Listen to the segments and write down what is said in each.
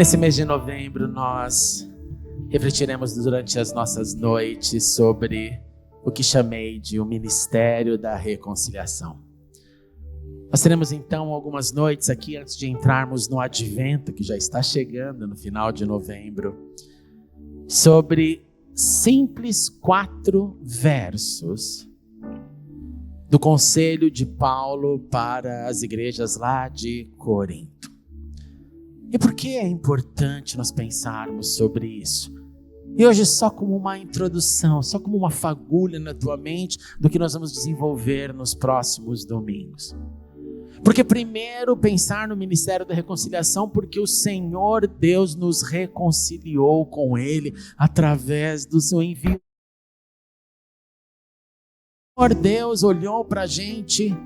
Nesse mês de novembro, nós refletiremos durante as nossas noites sobre o que chamei de o Ministério da Reconciliação. Nós teremos então algumas noites aqui antes de entrarmos no Advento, que já está chegando no final de novembro, sobre simples 4 versos do conselho de Paulo para as igrejas lá de Corinto. E por que é importante nós pensarmos sobre isso? E hoje só como uma introdução, só como uma fagulha na tua mente do que nós vamos desenvolver nos próximos domingos. Porque primeiro pensar no Ministério da Reconciliação, porque o Senhor Deus nos reconciliou com Ele através do seu envio. O Senhor Deus olhou para a gente,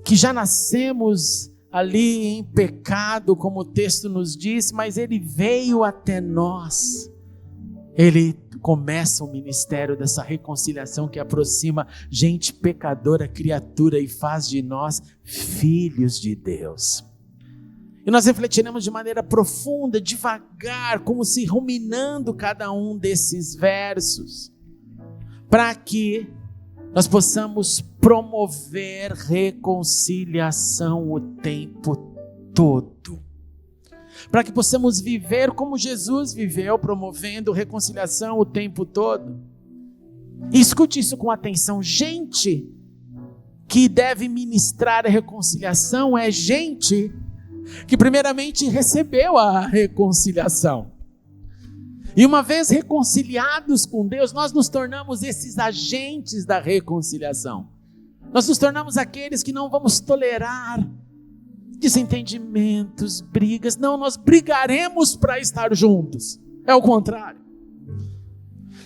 que já nascemos ali em pecado, como o texto nos diz, mas Ele veio até nós. Ele começa o ministério dessa reconciliação que aproxima gente pecadora, criatura, e faz de nós filhos de Deus. E nós refletiremos de maneira profunda, devagar, como se ruminando cada um desses versos, para que nós possamos promover reconciliação o tempo todo. Para que possamos viver como Jesus viveu, promovendo reconciliação o tempo todo. E escute isso com atenção. Gente que deve ministrar a reconciliação é gente que primeiramente recebeu a reconciliação. E uma vez reconciliados com Deus, nós nos tornamos esses agentes da reconciliação. Nós nos tornamos aqueles que não vamos tolerar desentendimentos, brigas. Não, nós brigaremos para estar juntos. É o contrário.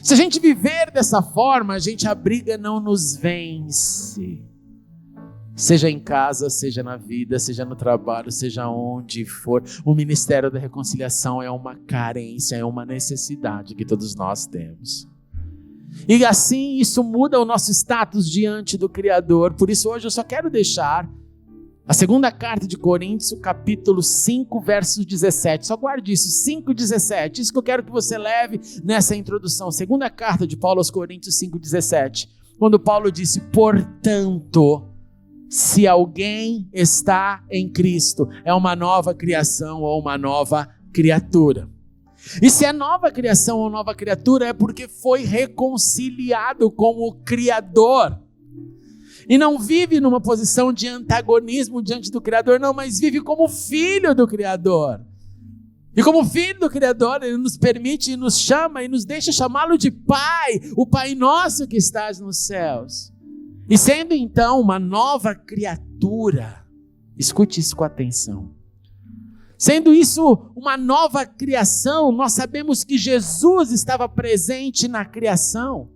Se a gente viver dessa forma, a briga não nos vence. Seja em casa, seja na vida, seja no trabalho, seja onde for. O Ministério da Reconciliação é uma carência, é uma necessidade que todos nós temos. E assim isso muda o nosso status diante do Criador. Por isso hoje eu só quero deixar a segunda carta de Coríntios, capítulo 5, versos 17. Só guarde isso, 5:17. Isso que eu quero que você leve nessa introdução. Segunda carta de Paulo aos Coríntios 5:17. Quando Paulo disse: portanto, se alguém está em Cristo, é uma nova criação ou uma nova criatura. E se é nova criação ou nova criatura, é porque foi reconciliado com o Criador. E não vive numa posição de antagonismo diante do Criador, não, mas vive como filho do Criador. E como filho do Criador, Ele nos permite e nos chama e nos deixa chamá-lo de Pai, o Pai nosso que estás nos céus. E sendo então uma nova criatura, escute isso com atenção. Sendo isso uma nova criação, nós sabemos que Jesus estava presente na criação.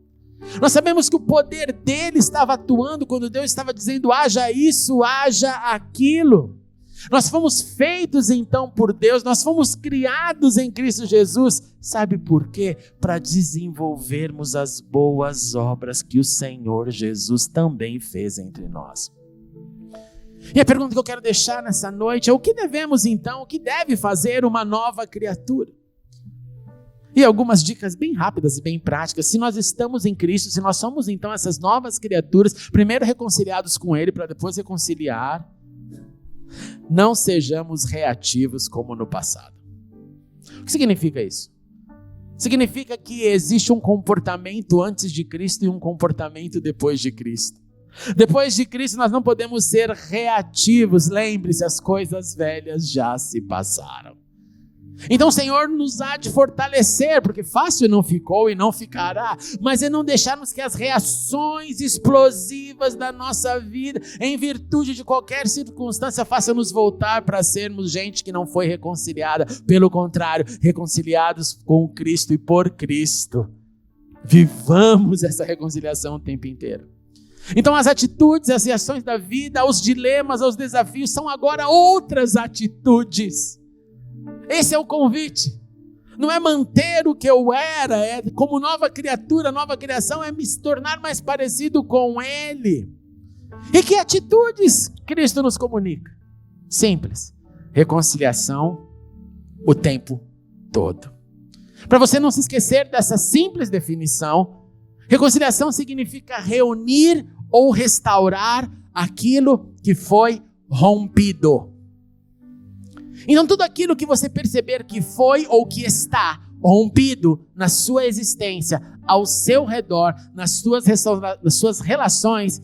Nós sabemos que o poder dele estava atuando quando Deus estava dizendo: haja isso, haja aquilo. Nós fomos feitos então por Deus, nós fomos criados em Cristo Jesus. Sabe por quê? Para desenvolvermos as boas obras que o Senhor Jesus também fez entre nós. E a pergunta que eu quero deixar nessa noite é: o que devemos então, o que deve fazer uma nova criatura? E algumas dicas bem rápidas e bem práticas. Se nós estamos em Cristo, se nós somos então essas novas criaturas, primeiro reconciliados com Ele para depois reconciliar, não sejamos reativos como no passado. O que significa isso? Significa que existe um comportamento antes de Cristo e um comportamento depois de Cristo. Depois de Cristo nós não podemos ser reativos. Lembre-se, as coisas velhas já se passaram. Então o Senhor nos há de fortalecer, porque fácil não ficou e não ficará, mas é não deixarmos que as reações explosivas da nossa vida, em virtude de qualquer circunstância, façam-nos voltar para sermos gente que não foi reconciliada. Pelo contrário, reconciliados com Cristo e por Cristo. Vivamos essa reconciliação o tempo inteiro. Então as atitudes, as reações da vida, os dilemas, os desafios são agora outras atitudes. Esse é o convite. Não é manter o que eu era, é como nova criatura, nova criação, é me tornar mais parecido com Ele. E que atitudes Cristo nos comunica? Simples: reconciliação o tempo todo. Para você não se esquecer dessa simples definição, reconciliação significa reunir ou restaurar aquilo que foi rompido. Então tudo aquilo que você perceber que foi ou que está rompido na sua existência, ao seu redor, nas suas relações,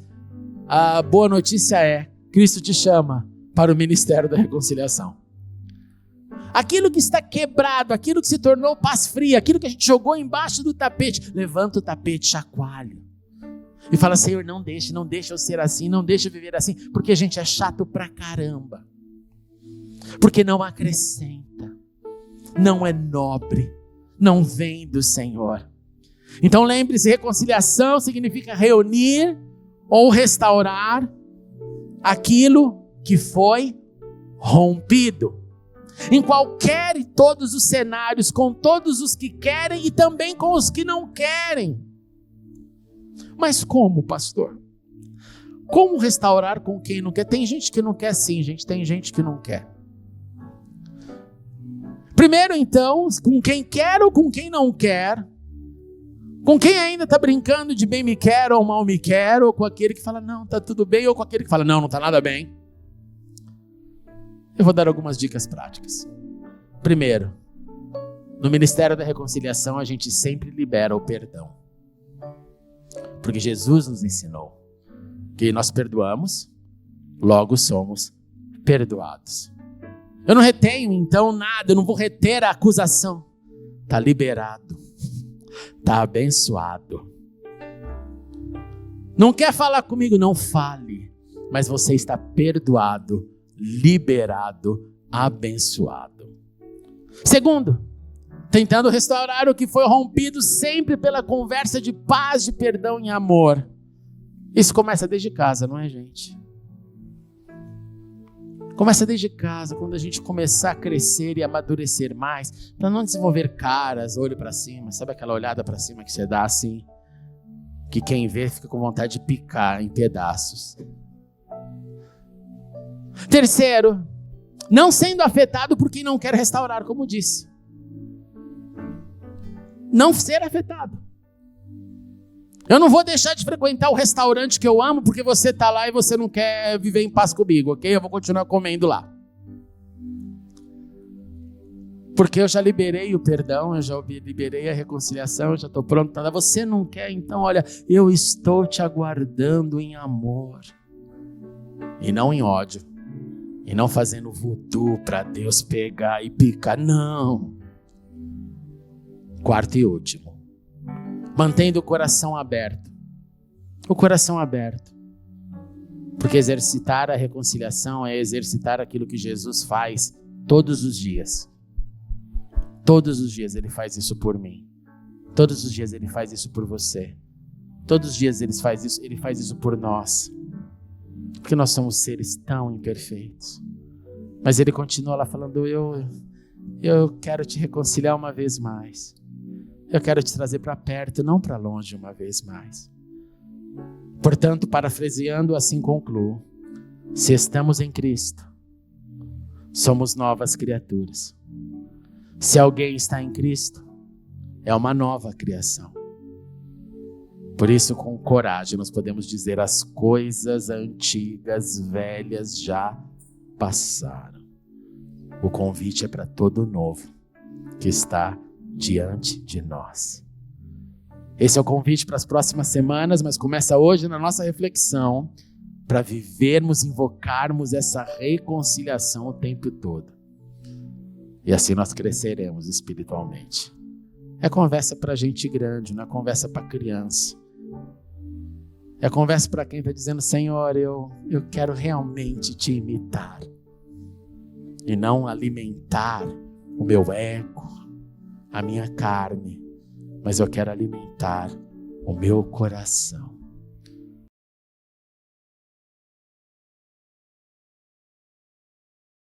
a boa notícia é, Cristo te chama para o ministério da reconciliação. Aquilo que está quebrado, aquilo que se tornou paz fria, aquilo que a gente jogou embaixo do tapete, levanta o tapete, chacoalha. E fala, Senhor, não deixa eu ser assim, não deixa eu viver assim, porque a gente é chato pra caramba. Porque não acrescenta, não é nobre, não vem do Senhor. Então lembre-se, reconciliação significa reunir ou restaurar aquilo que foi rompido. Em qualquer e todos os cenários, com todos os que querem e também com os que não querem. Mas como, pastor? Como restaurar com quem não quer? Tem gente que não quer sim, gente, tem gente que não quer. Primeiro então, com quem quer ou com quem não quer, com quem ainda está brincando de bem me quer ou mal me quer, ou com aquele que fala não, está tudo bem, ou com aquele que fala não está nada bem. Eu vou dar algumas dicas práticas. Primeiro, no Ministério da Reconciliação a gente sempre libera o perdão. Porque Jesus nos ensinou que nós perdoamos, logo somos perdoados. Eu não retenho então nada, eu não vou reter a acusação. Está liberado, está abençoado. Não quer falar comigo? Não fale, mas você está perdoado, liberado, abençoado. Segundo, tentando restaurar o que foi rompido sempre pela conversa de paz, de perdão e amor. Isso começa desde casa, não é, gente? Começa desde casa, quando a gente começar a crescer e amadurecer mais, para não desenvolver caras, olho para cima, sabe aquela olhada para cima que você dá assim, que quem vê fica com vontade de picar em pedaços. Terceiro, não sendo afetado por quem não quer restaurar, como disse. Não ser afetado. Eu não vou deixar de frequentar o restaurante que eu amo porque você está lá e você não quer viver em paz comigo, ok? Eu vou continuar comendo lá. Porque eu já liberei o perdão, eu já liberei a reconciliação, eu já estou pronto. Você não quer? Então, olha, eu estou te aguardando em amor. E não em ódio. E não fazendo voodoo para Deus pegar e picar, não. Quarto e último. Mantendo o coração aberto. O coração aberto. Porque exercitar a reconciliação é exercitar aquilo que Jesus faz todos os dias. Todos os dias Ele faz isso por mim. Todos os dias Ele faz isso por você. Todos os dias Ele faz isso por nós. Porque nós somos seres tão imperfeitos. Mas Ele continua lá falando, eu quero te reconciliar uma vez mais. Eu quero te trazer para perto, não para longe uma vez mais. Portanto, parafraseando, assim concluo. Se estamos em Cristo, somos novas criaturas. Se alguém está em Cristo, é uma nova criação. Por isso, com coragem, nós podemos dizer: as coisas antigas, velhas, já passaram. O convite é para todo novo que está diante de nós. Esse é o convite para as próximas semanas, mas começa hoje na nossa reflexão para vivermos, invocarmos essa reconciliação o tempo todo. E assim nós cresceremos espiritualmente. É conversa para gente grande, não é conversa para criança. É conversa para quem está dizendo: Senhor, eu quero realmente te imitar. E não alimentar o meu ego, a minha carne, mas eu quero alimentar o meu coração.